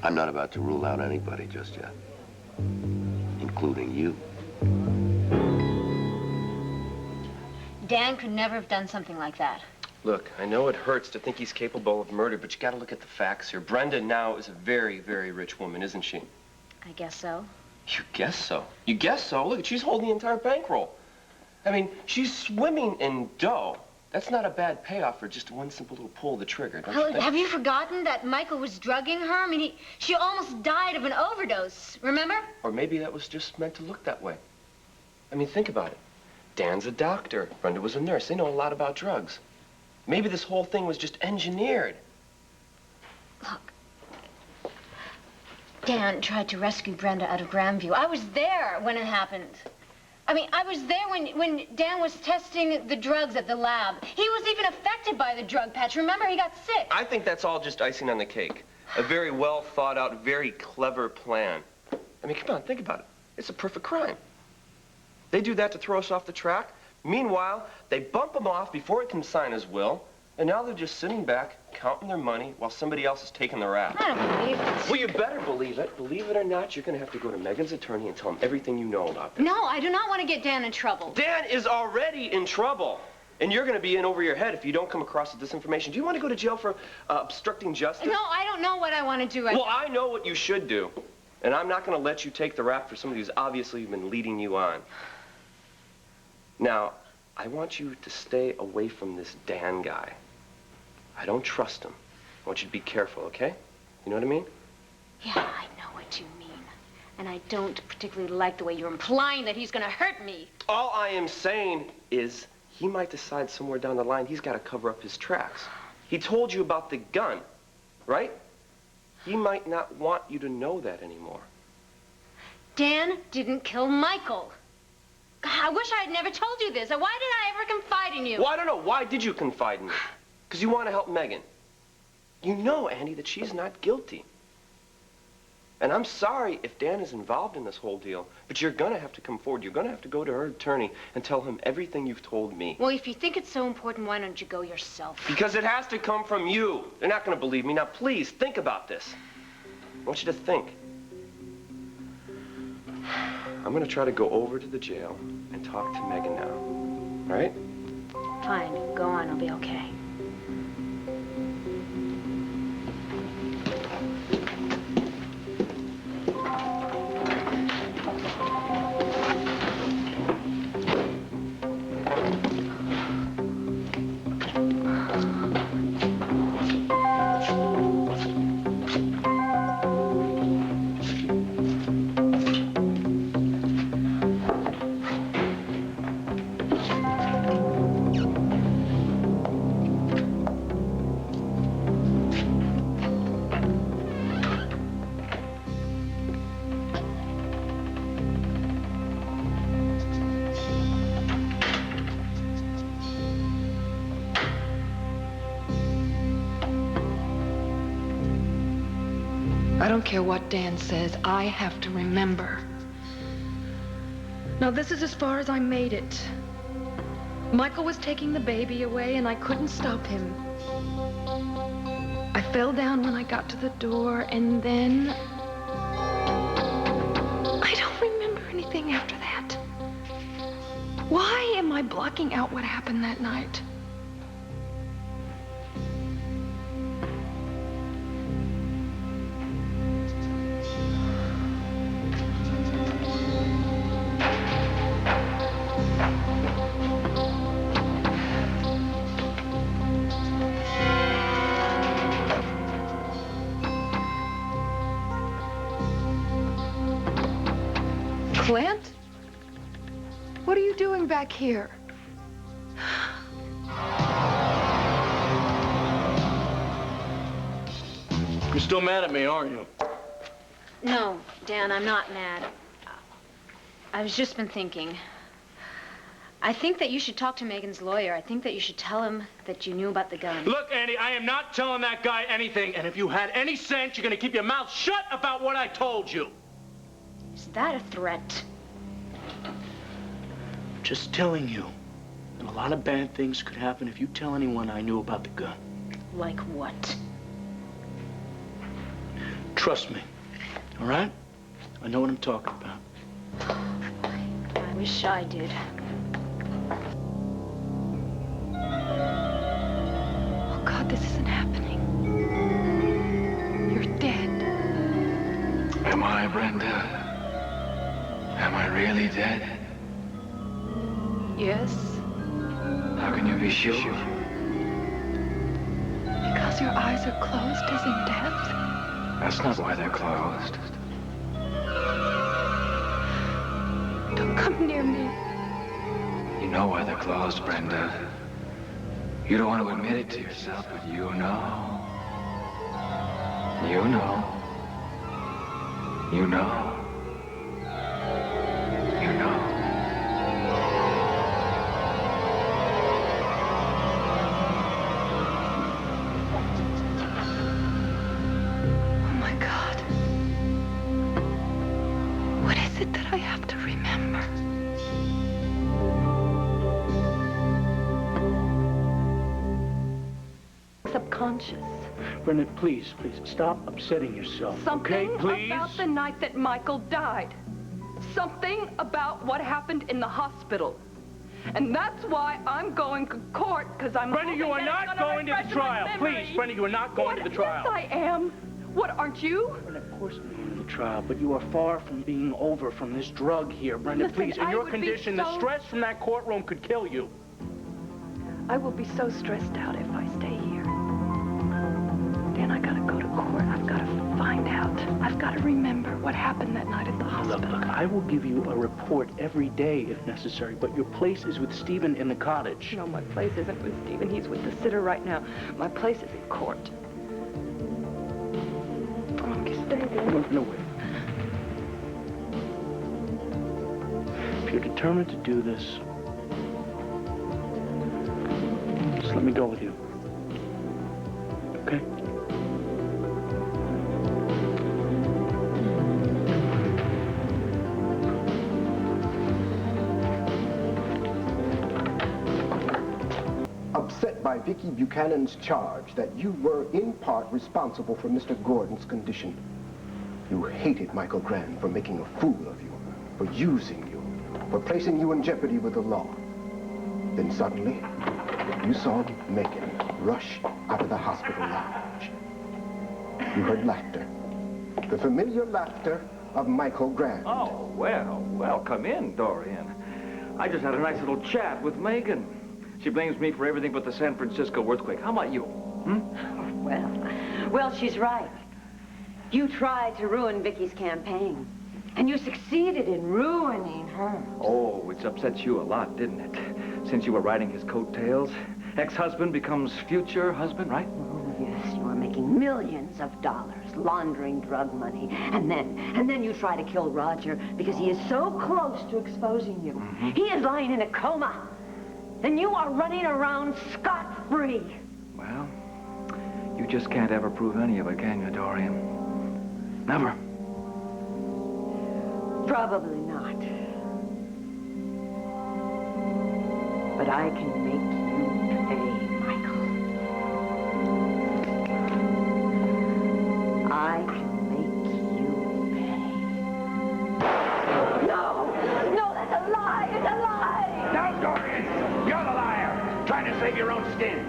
I'm not about to rule out anybody just yet, including you. Dan could never have done something like that. Look, I know it hurts to think he's capable of murder, but you gotta look at the facts here. Brenda now is a very, very rich woman, isn't she? I guess so. You guess so? You guess so? Look, she's holding the entire bankroll. I mean, she's swimming in dough. That's not a bad payoff for just one simple little pull of the trigger, don't you think? Have you forgotten that Michael was drugging her? I mean, she almost died of an overdose, remember? Or maybe that was just meant to look that way. I mean, think about it. Dan's a doctor. Brenda was a nurse. They know a lot about drugs. Maybe this whole thing was just engineered. Look, Dan tried to rescue Brenda out of Grandview. I was there when it happened. I mean, I was there when Dan was testing the drugs at the lab. He was even affected by the drug patch. Remember, he got sick. I think that's all just icing on the cake. A very well thought out, very clever plan. I mean, come on, think about it. It's a perfect crime. They do that to throw us off the track. Meanwhile, they bump him off before he can sign his will, and now they're just sitting back, counting their money while somebody else is taking the rap. I don't believe it. Well, you better believe it. Believe it or not, you're going to have to go to Megan's attorney and tell him everything you know about this. No, I do not want to get Dan in trouble. Dan is already in trouble, and you're going to be in over your head if you don't come across with this information. Do you want to go to jail for obstructing justice? No, I don't know what I want to do right Well, now. I know what you should do, and I'm not going to let you take the rap for somebody who's obviously been leading you on. Now, I want you to stay away from this Dan guy. I don't trust him. I want you to be careful, okay? You know what I mean? Yeah, I know what you mean. And I don't particularly like the way you're implying that he's going to hurt me. All I am saying is he might decide somewhere down the line he's got to cover up his tracks. He told you about the gun, right? He might not want you to know that anymore. Dan didn't kill Michael. God, I wish I had never told you this. Why did I ever confide in you? Well, I don't know. Why did you confide in me? Because you want to help Megan. You know, Andy, that she's not guilty. And I'm sorry if Dan is involved in this whole deal, but you're going to have to come forward. You're going to have to go to her attorney and tell him everything you've told me. Well, if you think it's so important, why don't you go yourself? Because it has to come from you. They're not going to believe me. Now, please, think about this. I want you to think. I'm going to try to go over to the jail and talk to Megan now. All right? Fine. Go on. I'll be okay. I don't care what Dan says, I have to remember. Now, this is as far as I made it. Michael was taking the baby away, and I couldn't stop him. I fell down when I got to the door, and then... I don't remember anything after that. Why am I blocking out what happened that night? Clint? What are you doing back here? You're still mad at me, aren't you? No, Dan, I'm not mad. I've just been thinking. I think that you should talk to Megan's lawyer. I think that you should tell him that you knew about the gun. Look, Andy, I am not telling that guy anything, and if you had any sense, you're gonna keep your mouth shut about what I told you. Is that a threat? Just telling you. And a lot of bad things could happen if you tell anyone I knew about the gun. Like what? Trust me, all right? I know what I'm talking about. I wish I did. Oh, God, this isn't happening. You're dead. Am I, Brenda? Am I really dead? Yes, How can you be sure? because your eyes are closed as in death. That's not why they're closed. Don't come near me. You know why they're closed, Brenda. You don't want to admit it to yourself, but you know. You know. You know. You know. Oh, my God. What is it that I have to remember? Subconscious. Brenda, please, stop upsetting yourself. Something okay, please? about the night that Michael died. Something about what happened in the hospital. And that's why I'm going to court, because I'm Brenda, you hoping are that not it's gonna going to the refresh trial. my memory. Please, Brenda, you are not going to the trial. Yes, I am. What, aren't you? Brenda, of course I'm going to the trial, but you are far from being over from this drug here. Brenda, Listen, please. In I your would be condition, the so- stress from that courtroom could kill you. I will be so stressed out if I stay here. Dan, I gotta go to court. I've gotta find out. I've gotta remember what happened that night at the hospital. Look, I will give you a report every day if necessary, but your place is with Stephen in the cottage. No, my place isn't with Stephen. He's with the sitter right now. My place is in court. I want to stay there. No, wait. If you're determined to do this, just let me go with you. Okay? Upset by Vicki Buchanan's charge that you were in part responsible for Mr. Gordon's condition. You hated Michael Grande for making a fool of you, for using you, for placing you in jeopardy with the law. Then suddenly, you saw Megan rush out of the hospital lounge. You heard laughter, the familiar laughter of Michael Grande. Oh, well, come in, Dorian. I just had a nice little chat with Megan. She blames me for everything but the San Francisco earthquake. How about you? Well, she's right. You tried to ruin Vicky's campaign, and you succeeded in ruining her. Oh, which upsets you a lot, didn't it? Since you were riding his coattails, ex-husband becomes future husband, right? Oh, yes, you are making millions of dollars laundering drug money, and then you try to kill Roger because he is so close to exposing you. He is lying in a coma. And you are running around scot-free. Well, you just can't ever prove any of it, can you, Dorian? Never. Probably not. But I can make you pay, Michael. I can make you pay. No, that's a lie. It's a lie. No, Dorian! You're the liar! Trying to save your own skin.